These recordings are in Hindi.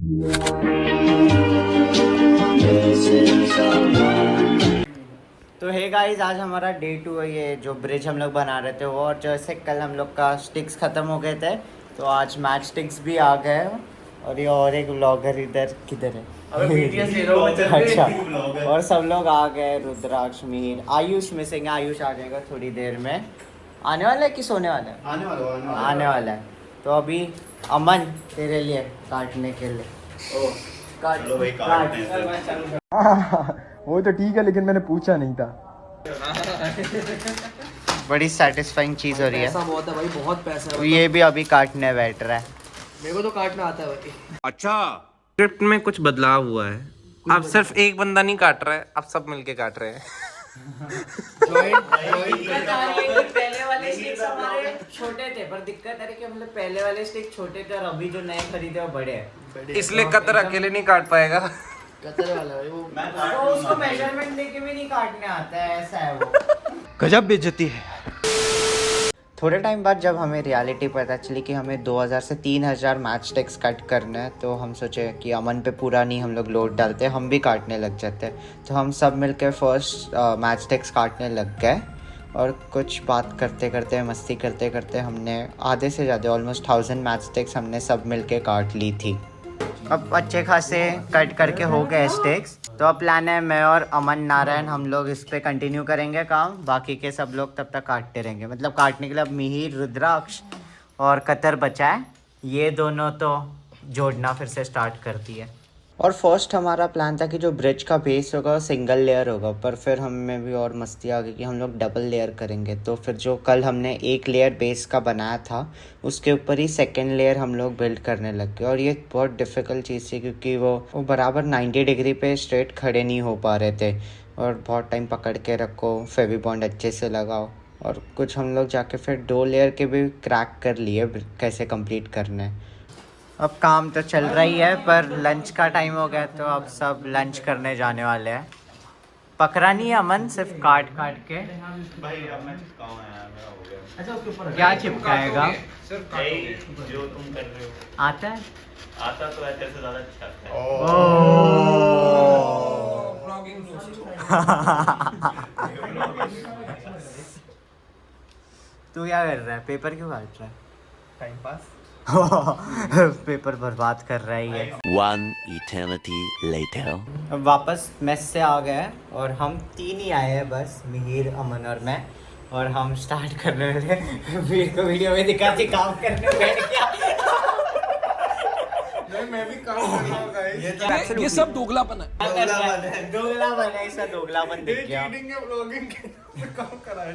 तो हे गाइस, आज हमारा डे 2 है। ये जो ब्रिज हम लोग बना रहे थे वो, और जैसे कल हम लोग का स्टिक्स ख़त्म हो गए थे तो आज मैच स्टिक्स भी आ गए। और ये और एक व्लॉगर इधर किधर है? अच्छा, और सब लोग आ गए। रुद्राक्ष, मिहिर, आयुष मिसिंग है। आयुष आ जाएगा थोड़ी देर में। आने वाला है कि सोने वाला है? आने वाला है। तो अभी अमन तेरे लिए काटने के लिए। काट वो तो ठीक है, लेकिन मैंने पूछा नहीं था। बड़ी सेटिस्फाइंग चीज़ हो रही है। पैसा बहुत है भाई, बहुत पैसा है। ये भी अभी काटने बैठ रहा है। मेरे को तो काटना आता है भाई। अच्छा, स्क्रिप्ट में कुछ बदलाव हुआ है। अब सिर्फ एक बंदा नहीं काट रहा है, अब सब मिलके काट रहे हैं। पहले वाले स्टिक्स हमारे छोटे थे, पर दिक्कत है कि मतलब पहले वाले स्टिक छोटे थे और अभी जो नए खरीदे वो बड़े हैं। इसलिए कतर अकेले नहीं काट पाएगा। कतर वाला भाई वो तो उसको मेजरमेंट लेके भी नहीं काटने आता है, ऐसा है वो। गजब बेइज्जती है। थोड़े टाइम बाद जब हमें रियलिटी पता चली कि हमें 2000 से 3000 मैच स्टिक्स कट करना है, तो हम सोचे कि अमन पे पूरा नहीं हम लोग लोड डालते, हम भी काटने लग जाते। तो हम सब मिलकर फर्स्ट मैच स्टिक्स काटने लग गए। और कुछ बात करते करते, मस्ती करते करते हमने आधे से ज़्यादा ऑलमोस्ट 1000 मैच स्टिक्स हमने सब मिलके काट ली थी। अब अच्छे खासे कट करके हो गए स्टिक्स। तो अब प्लान है मैं और अमन नारायण हम लोग इस पे कंटिन्यू करेंगे काम। बाकी के सब लोग तब तक काटते रहेंगे। मतलब काटने के लिए अब मिहिर, रुद्राक्ष और कतर बचा है। ये दोनों तो जोड़ना फिर से स्टार्ट कर दिए। और फर्स्ट हमारा प्लान था कि जो ब्रिज का बेस होगा वो सिंगल लेयर होगा, पर फिर हमें भी और मस्ती आ गई कि हम लोग डबल लेयर करेंगे। तो फिर जो कल हमने एक लेयर बेस का बनाया था उसके ऊपर ही सेकेंड लेयर हम लोग बिल्ड करने लग गए। और ये बहुत डिफ़िकल्ट चीज़ थी क्योंकि वो बराबर 90 डिग्री पे स्ट्रेट खड़े नहीं हो पा रहे थे। और बहुत टाइम पकड़ के रखो, फेविबॉन्ड अच्छे से लगाओ। और कुछ हम लोग जाके फिर 2 लेयर के भी क्रैक कर लिए कैसे कंप्लीट करना है। अब काम तो चल रही है, पर लंच का टाइम हो गया तो अब सब लंच करने जाने वाले हैं। पकड़ा नहीं है अमन, सिर्फ काट काट के। भाई अब मैं चिपकाऊंगा यार, मेरा हो गया। अच्छा उसके ऊपर क्या चिपकाएगा? जो तुम कर रहे हो आता है? आता तो है, तेरे से ज्यादा अच्छा आता है। तू क्या कर रहा है? पेपर क्यों काट रहा है? Time pass. पेपर बर्बाद कर रहा है ये। One eternity later. अब वापस मेस से आ गए और हम 3 ही आए हैं बस, मिहिर, अमन और मैं। और हम स्टार्ट करने वाले। वीर को वीडियो में दिखाते काम करने बैठ गया। मैं भी काम कर रहा हूँ गाइस। ये सब दोगलापन है। दोगलापन है, इसका दोगलापन दिख गया। चीटिंग है, व्लॉगिंग के काम करा है।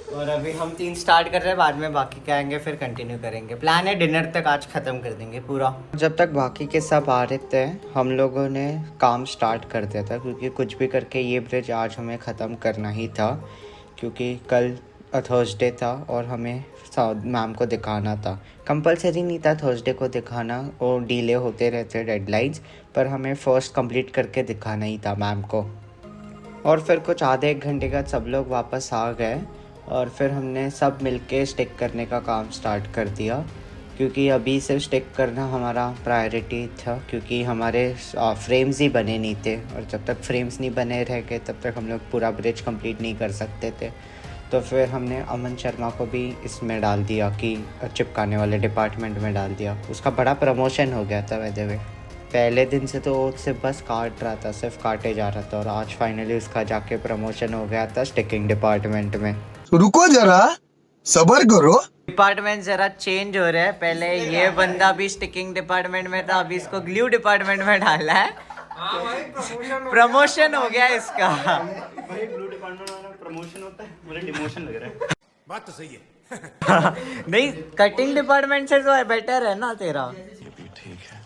और अभी हम 3 स्टार्ट कर रहे हैं, बाद में बाकी क्या आएंगे फिर कंटिन्यू करेंगे। प्लान है डिनर तक आज ख़त्म कर देंगे पूरा। जब तक बाकी के सब आ रहे थे हम लोगों ने काम स्टार्ट कर दिया था, क्योंकि कुछ भी करके ये ब्रिज आज हमें ख़त्म करना ही था। क्योंकि कल थर्सडे था और हमें मैम को दिखाना था। कंपलसरी नहीं था थर्सडे को दिखाना, और डिले होते रहते डेडलाइंस, पर हमें फ़र्स्ट कंप्लीट करके दिखाना ही था मैम को। और फिर कुछ आधे 1 घंटे बाद सब लोग वापस आ गए और फिर हमने सब मिलके स्टिक करने का काम स्टार्ट कर दिया। क्योंकि अभी सिर्फ स्टिक करना हमारा प्रायोरिटी था, क्योंकि हमारे फ्रेम्स ही बने नहीं थे। और जब तक फ्रेम्स नहीं बने रह गए तब तक हम लोग पूरा ब्रिज कंप्लीट नहीं कर सकते थे। तो फिर हमने अमन शर्मा को भी इसमें डाल दिया कि चिपकाने वाले डिपार्टमेंट में डाल दिया। उसका बड़ा प्रमोशन हो गया था वैसे में। पहले दिन से तो सिर्फ बस काट रहा था, सिर्फ काटे जा रहा था, और आज फाइनली उसका जाके प्रमोशन हो गया था स्टिकिंग डिपार्टमेंट में। रुको जरा, सबर करो। डिपार्टमेंट जरा चेंज हो रहा है। पहले ये बंदा भी स्टिकिंग डिपार्टमेंट में था, अभी इसको ग्लू डिपार्टमेंट में डाला है। प्रमोशन हो गया इसका। भाई ब्लू डिपार्टमेंट में प्रमोशन होता है, मुझे डिमोशन लग रहा है। बात तो सही है। नहीं, कटिंग डिपार्टमेंट से तो बेटर है ना तेरा। ठीक है।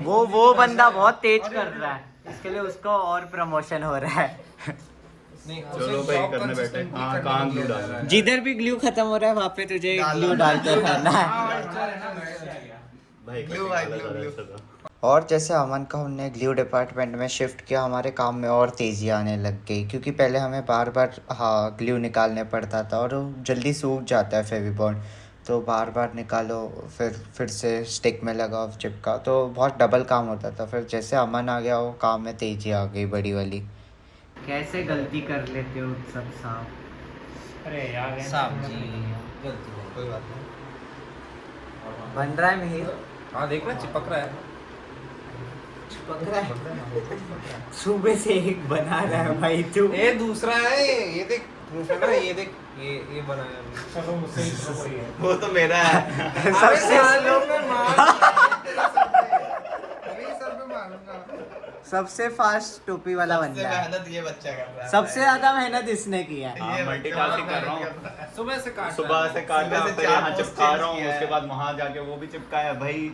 वो बंदा बहुत तेज कर रहा है, इसके लिए उसको और प्रमोशन हो रहा है। चलो भाई करने बैठे। हाँ, कहाँ ग्लू डाल रहा है? जिधर भी ग्लू खत्म हो रहा है वहाँ पे तुझे ग्लू डालते रहना है। भाई ग्लू ग्लू। और जैसे अमन को हमने ग्लू डिपार्टमेंट में शिफ्ट किया, हमारे काम में और तेज़ी आने लग गई। क्योंकि पहले हमें बार बार ग्लू निकालने पड़ता था और वो जल्दी सूख जाता है फेविबॉन्ड। तो बार बार निकालो, फिर से स्टिक में लगाओ, चिपका, तो बहुत डबल काम होता था। फिर जैसे अमन आ गया वो काम में तेजी आ गई बड़ी वाली। कैसे गलती कर लेते हो सब साहब? अरे यार साहब जी गलती है, कोई बात नहीं। बन रहा है मिहिर? हाँ देख रहा चिपक रहा है। चिपक रहा है सुबह से एक बना रहा है भाई तू। ये दूसरा है, ये देख दूसरा ना, ये देख ये बनाया हमने। चलो मुझसे ही शुरू करिए। वो तो मेरा है। सबसे सबसे फास्ट टोपी वाला बंदा है। मेहनत ये बच्चा कर रहा है। सबसे ज्यादा मेहनत इसने की है। हाँ, मल्टीटास्किंग कर रहा हूँ। सुबह से काट सुबह से काट रहा सुबह हूँ, से फिर 4 यहाँ पोस्ट चिपका चेंज रहा हूँ, किया है। उसके बाद वहाँ जाके वो भी चिपकाया भाई।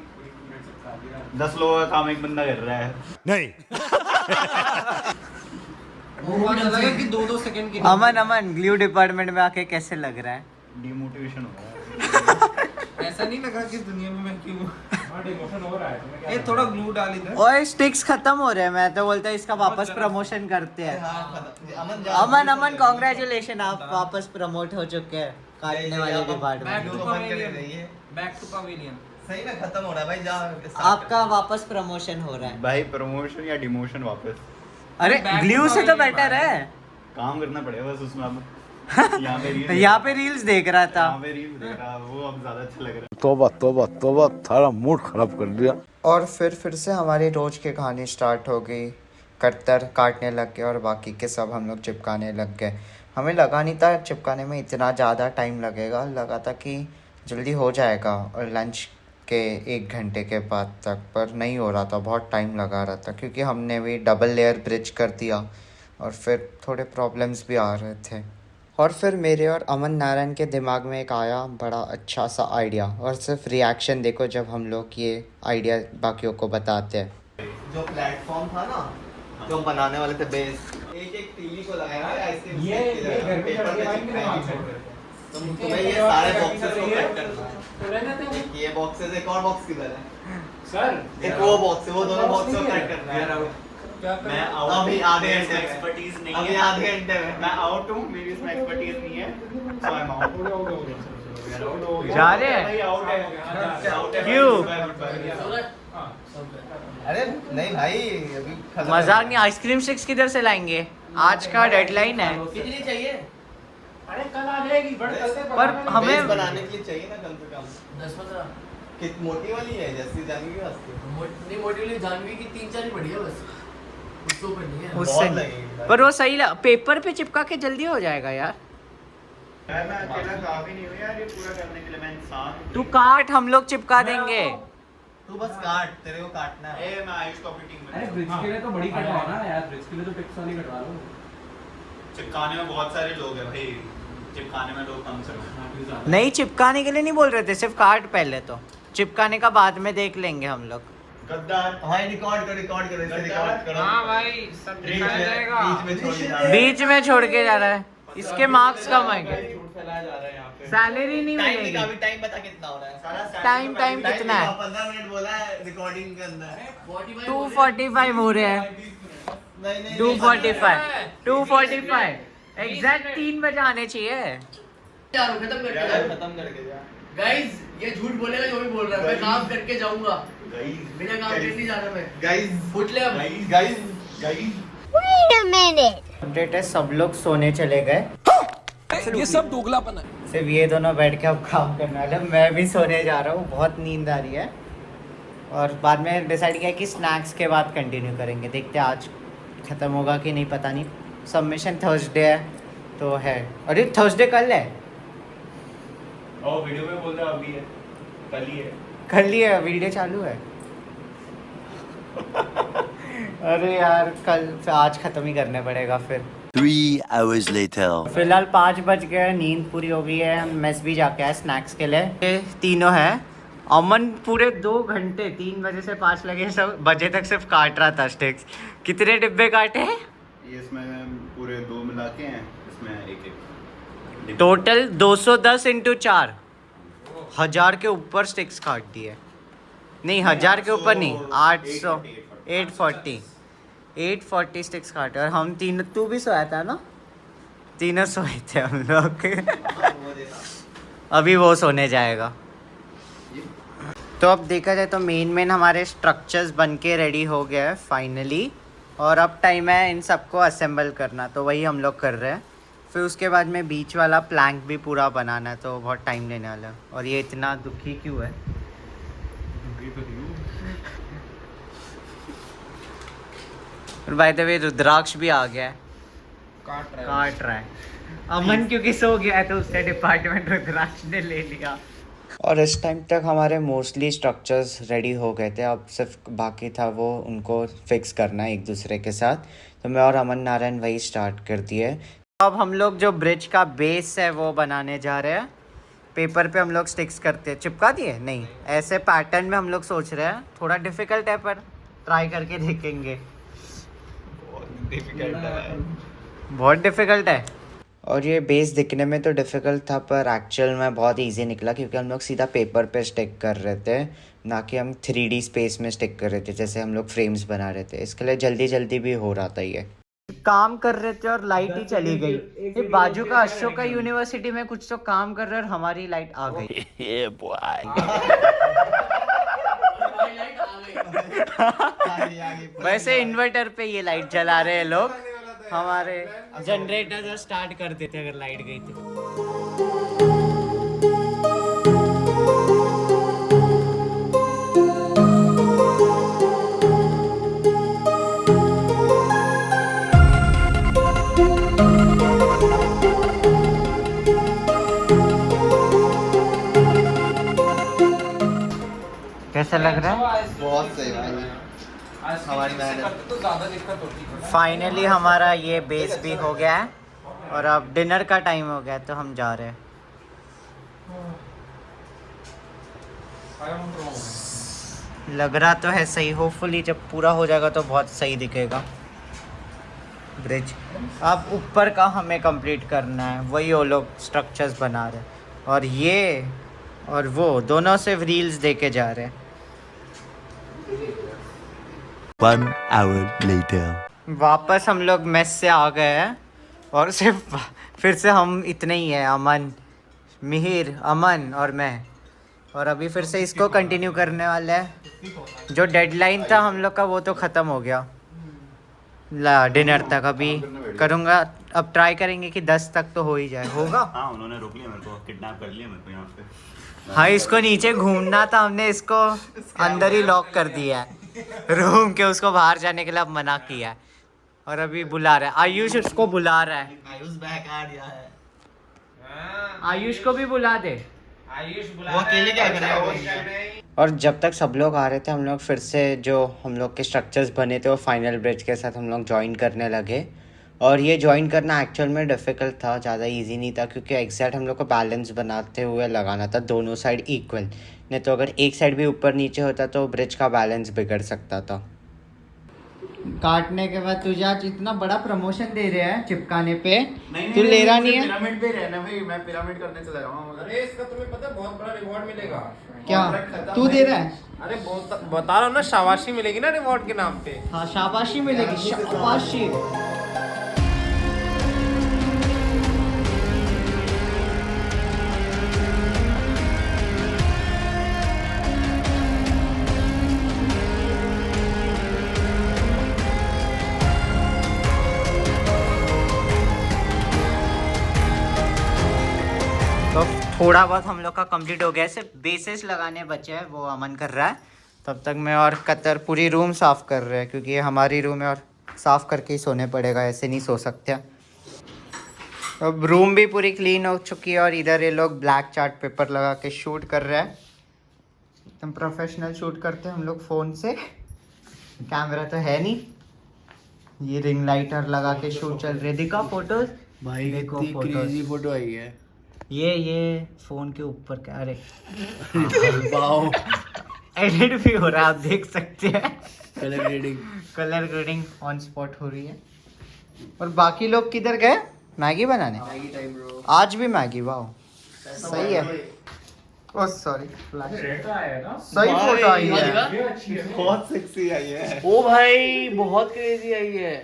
10 लोगों का काम एक बंदा कर रहा है। लगा कि 2-2 सेकंड की अमन ग्लू डिपार्टमेंट में आके कैसे लग रहा है? डिमोटिवेशन हो रहा है। ऐसा नहीं लगा कि इस दुनिया में मैं क्यों। डिमोशन हो रहा है, तुम्हें क्या ये थोड़ा ग्लू डाल इधर। ओए स्टिक्स खत्म हो रहे हैं, मैं तो बोलता इसका वापस प्रमोशन करते हैं। अमन कांग्रेचुलेशन, आप वापस प्रमोट हो चुके हैं काटने वाले डिपार्टमेंट। Back to pavilion. सही में खत्म हो रहा है भाई, जा। आपका वापस प्रमोशन हो रहा है। भाई प्रमोशन या डिमोशन वापस अरे ग्लू से तो बेटर है। काम करना पड़ेगा बस उसमें। अब यहाँ पे रील्स देख रहा था। यहाँ पे रील देख रहा, वो अब ज्यादा अच्छा लग रहा है। तोबा तोबा तोबा, थारा मूड खराब कर दिया। और फिर से हमारी रोज की कहानी स्टार्ट हो गई। कट्टर काटने लग गए और बाकी के सब हम लोग चिपकाने लग गए। हमें लगा नहीं था चिपकाने में इतना ज़्यादा टाइम लगेगा, लगा था कि जल्दी हो जाएगा और लंच के 1 घंटे के बाद तक, पर नहीं हो रहा था, बहुत टाइम लगा रहा था क्योंकि हमने भी डबल लेयर ब्रिज कर दिया और फिर थोड़े प्रॉब्लम्स भी आ रहे थे। और फिर मेरे और अमन नारायण के दिमाग में एक आया बड़ा अच्छा सा आइडिया, और सिर्फ रिएक्शन देखो जब हम लोग ये आइडिया बाकियों को बताते हैं। जो प्लेटफॉर्म था ना, जो हम बनाने वाले थे बेस, एक टीवी को लगाया है आइसक्रीम ये घर पे चढ़ के भाई मेरे हाथ से। तो तुम्हें ये सारे बॉक्सेस को कट करना है। एक ये बॉक्सेस, एक और बॉक्स किधर है सर, एक वो बॉक्स है, वो दोनों बॉक्स को कट करना है। मैं अभी आधे घंटे में एक्सपर्टीज नहीं अभी है। आधे घंटे में मैं आउट हूँ, मेरी इसमें एक्सपर्टीज नहीं है। सो आई एम आउट। जा रहे हैं? भाई आउट है। क्यों? अरे नहीं भाई, अभी खत्म मजाक नहीं, आइसक्रीम स्टिक्स किधर से लाएंगे? आज का डेडलाइन है। कितनी चाहिए? अरे कल आ जाएगी, बट कल से पर हमें बेस बनाने के लिए चाहिए ना कम से कम। 10-15 कित मोटी वाली है जैसी जानवी के वास्ते। नहीं, मोटी वाली जानवी की 3-4 ही बढ़िया बस, उससे ऊपर नहीं है। उससे बहुत नहीं। लगेगी भाई। पर वो सही पेपर पे चिपका के जल्दी हो जाएगा यार। यार मैं अकेला काफी नहीं हूँ यार, ये पूरा करने के लिए मैं इंसान हूँ। तू काट, हम लोग चिपका देंगे। तू बस काट, तेरे को काटना है। ए मैं आयुष कॉपी टीम में। अरे ब्रिज के लिए तो बड़ी कटवाओ ना यार, ब्रिज के लिए तो पिक्स वाली कटवा लो। चिपकाने में बहुत सारे लोग हैं भाई, चिपकाने में लोग कम से कम। नहीं, चिपकाने के लिए नहीं बोल रहे थे, सिर्फ काट पहले, तो चिपकाने का बाद में देख लेंगे हम लोग। गद्दार भाई रिकॉर्ड करो इसे रिकॉर्ड करो। हाँ भाई सब दिखाया जाएगा। बीच में छोड़ दिया। बीच में छोड़ के जा रहा है, इसके मार्क्स कम आएंगे, झूठ फैलाया जा रहा है यहाँ पे। सैलरी नहीं टाइम मिलेगी। का भी टाइम बता कितना हो रहा है सारा टाइम कितना है? 15 मिनट बोला है रिकॉर्डिंग के अंदर। 2:45 हो रहे हैं। नहीं नहीं 2:45 एग्जैक्ट 3 बजे आने चाहिए। यार खत्म करके यार जाओ खत्म करके जा। गाइस, ये झूठ बोलेगा जो भी बोल रहा है। मैं काम करके जाऊंगा, गाइस बिना काम के नहीं जाना मैं। गाइस फुट ले अब। गाइस अपडेट है, सब लोग सोने चले गए, ये सब दोगलापन है। सिर्फ ये दोनों बैठ के अब काम करने वाले। मैं भी सोने जा रहा हूँ, बहुत नींद आ रही है। और बाद में डिसाइड किया कि स्नैक्स के बाद कंटिन्यू करेंगे, देखते हैं आज ख़त्म होगा कि नहीं, पता नहीं। सबमिशन थर्सडे है तो है। अरे थर्सडे कल है? और वीडियो में बोल रहा अभी है, कल ही है। कर लिया, वीडियो चालू है। अरे यार कल आज ख़त्म ही करने पड़ेगा फिर। 3 hours later. फिलहाल 5 बज गए, नींद पूरी हो गई है। हम मेस भी जाके आए स्नैक्स के लिए। ये तीनों है। अमन पूरे 2 घंटे 3 बजे से 5 लगे सब बजे तक सिर्फ काट रहा था स्टिक्स। कितने डिब्बे काटे हैं? ये इसमें पूरे 2 मिला के हैं, इसमें एक टोटल 210 × 4, 1000 के ऊपर स्टिक्स काट दिए। नहीं 1000 के ऊपर नहीं, 800 840 स्टिक्स काटे। और हम तीनों, तू भी सोया था ना? तीनों सोए थे हम लोग। अभी वो सोने जाएगा। तो अब देखा जाए तो मेन हमारे स्ट्रक्चर्स बन के रेडी हो गया है फाइनली, और अब टाइम है इन सबको असेंबल करना, तो वही हम लोग कर रहे हैं। फिर उसके बाद में बीच वाला प्लैंक भी पूरा बनाना है, तो बहुत टाइम लेने वाला है। और ये इतना दुखी क्यों है? और बाय द वे रुद्राक्ष भी आ गया है, काट रहा है। अमन क्योंकि सो गया है तो उससे डिपार्टमेंट रुद्राक्ष ने ले लिया। और इस टाइम तक हमारे मोस्टली स्ट्रक्चर्स रेडी हो गए थे, अब सिर्फ बाकी था वो उनको फिक्स करना एक दूसरे के साथ। तो मैं और अमन नारायण वही स्टार्ट कर दिए। अब हम लोग जो ब्रिज का बेस है वो बनाने जा रहे हैं। पेपर पे हम लोग स्टिक्स करते हैं, चिपका दिए नहीं, ऐसे पैटर्न में हम लोग सोच रहे हैं। थोड़ा डिफिकल्ट है पर ट्राई करके देखेंगे। बहुत डिफिकल्ट है। और ये बेस दिखने में तो डिफ़िकल्ट था पर एक्चुअल में बहुत इजी निकला, क्योंकि हम लोग सीधा पेपर पे स्टिक कर रहे थे, ना कि हम 3D स्पेस में स्टिक कर रहे थे जैसे हम लोग फ्रेम्स बना रहे थे। इसके लिए जल्दी जल्दी भी हो रहा था। ये काम कर रहे थे और लाइट ही चली गई। ये बाजू का अशोका यूनिवर्सिटी में कुछ तो काम कर रहे और हमारी लाइट आ गई। वैसे इन्वर्टर पे ये लाइट जला रहे हैं लोग, हमारे जनरेटर स्टार्ट कर देते अगर लाइट गई तो। कैसा लग रहा है? बहुत सही भाई, हमारी मेहनत। तो ज़्यादा दिक्कत होती है। फाइनली हमारा ये बेस भी हो गया है और अब डिनर का टाइम हो गया है, तो हम जा रहे हैं। लग रहा तो है सही, होपफुली जब पूरा हो जाएगा तो बहुत सही दिखेगा ब्रिज। अब ऊपर का हमें कंप्लीट करना है, वही वो लोग स्ट्रक्चर्स बना रहे हैं। और ये और वो दोनों सिर्फ रील्स देके जा रहे हैं। 1 hour later. वापस हम लोग मेस से आ गए हैं और सिर्फ फिर से हम इतने ही हैं, अमन, मिहिर, अमन और मैं। और अभी फिर से इसको कंटिन्यू करने वाले हैं। जो डेडलाइन था हम लोग का वो तो ख़त्म हो गया डिनर तक। अभी करूँगा, अब ट्राई करेंगे कि 10 तक तो हो ही जाए। होगा? हाँ, उन्होंने रोक लिया मेरे को, किडनैप कर लिया मेरे को यहाँ पे। हाँ, इसको नीचे घूमना था, हमने इसको अंदर ही लॉक कर दिया है रूम के। उसको बाहर जाने के लिए अब मना किया है और अभी बुला रहा है। आयुष उसको बुला रहा है। आयुष बैक आ गया है। आयुष को भी बुला दे। वो अकेले क्या करेगा? और जब तक सब लोग आ रहे थे हम लोग फिर से जो हम लोग के स्ट्रक्चर्स बने थे वो फाइनल ब्रिज के साथ हम लोग ज्वाइन करने लगे। और ये ज्वाइन करना एक्चुअल में डिफ़िकल्ट था, ज़्यादा इजी नहीं था, क्योंकि एग्जैक्ट हम लोग को बैलेंस बनाते हुए लगाना था, दोनों साइड इक्वल। नहीं तो अगर एक साइड भी ऊपर नीचे होता तो ब्रिज का बैलेंस बिगड़ सकता था। काटने के बाद तुझे आज इतना बड़ा प्रमोशन दे रहे हैं चिपकाने पे, तू ले रहा नहीं है? पिरामिड पे रहना भाई, मैं पिरामिड करने चला जाऊंगा। अरे इसका तुम्हें पता है बहुत बड़ा रिवॉर्ड मिलेगा। क्या तू दे रहा है? अरे बहुत बता रहा हूँ ना, शाबाशी मिलेगी ना रिवॉर्ड के नाम पे। हाँ, शाबाशी मिलेगी, शाबाशी। तो थोड़ा बहुत हम लोग का कंप्लीट हो गया है, सिर्फ बेसिस लगाने बचे हैं, वो अमन कर रहा है। तब तक मैं और कतर पूरी रूम साफ़ कर रहे हैं, क्योंकि ये हमारी रूम है और साफ़ करके ही सोने पड़ेगा, ऐसे नहीं सो सकते। अब रूम भी पूरी क्लीन हो चुकी है और इधर ये लोग ब्लैक चार्ट पेपर लगा के शूट कर रहे हैं। एकदम प्रोफेशनल शूट करते हैं हम लोग फ़ोन से, कैमरा तो है नहीं। ये रिंग लाइटर लगा के शूट चल रही है। दिखा फोटोज भाई, देखो क्रेजी फोटो आई है। ये फ़ोन के ऊपर का, अरे एडिट भी हो रहा है, आप देख सकते हैं। कलर ग्रेडिंग ऑन स्पॉट हो रही है। और बाकी लोग किधर गए मैगी बनाने? आज भी मैगी, वाह सही है। ओह सॉरी, सही फोटो आई है, बहुत सेक्सी आई है। ओ भाई बहुत क्रेजी आई है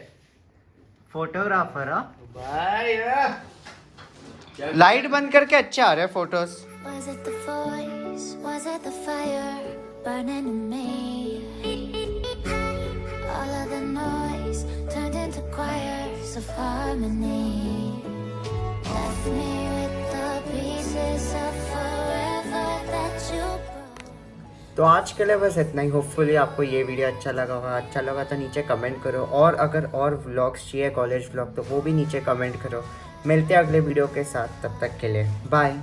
फोटोग्राफर। हाँ भाई। लाइट बंद करके अच्छे आ रहे photos. Was it the voice? Was it the fire burning in me? All of the noise turned into choirs of harmony. Left me with the pieces of forever that you broke. तो आज के लिए बस इतना ही। होपफुली आपको ये वीडियो अच्छा लगा होगा। अच्छा लगा तो नीचे कमेंट करो, और अगर और व्लॉग्स चाहिए कॉलेज व्लॉग तो वो भी नीचे कमेंट करो। मिलते हैं अगले वीडियो के साथ, तब तक के लिए बाय।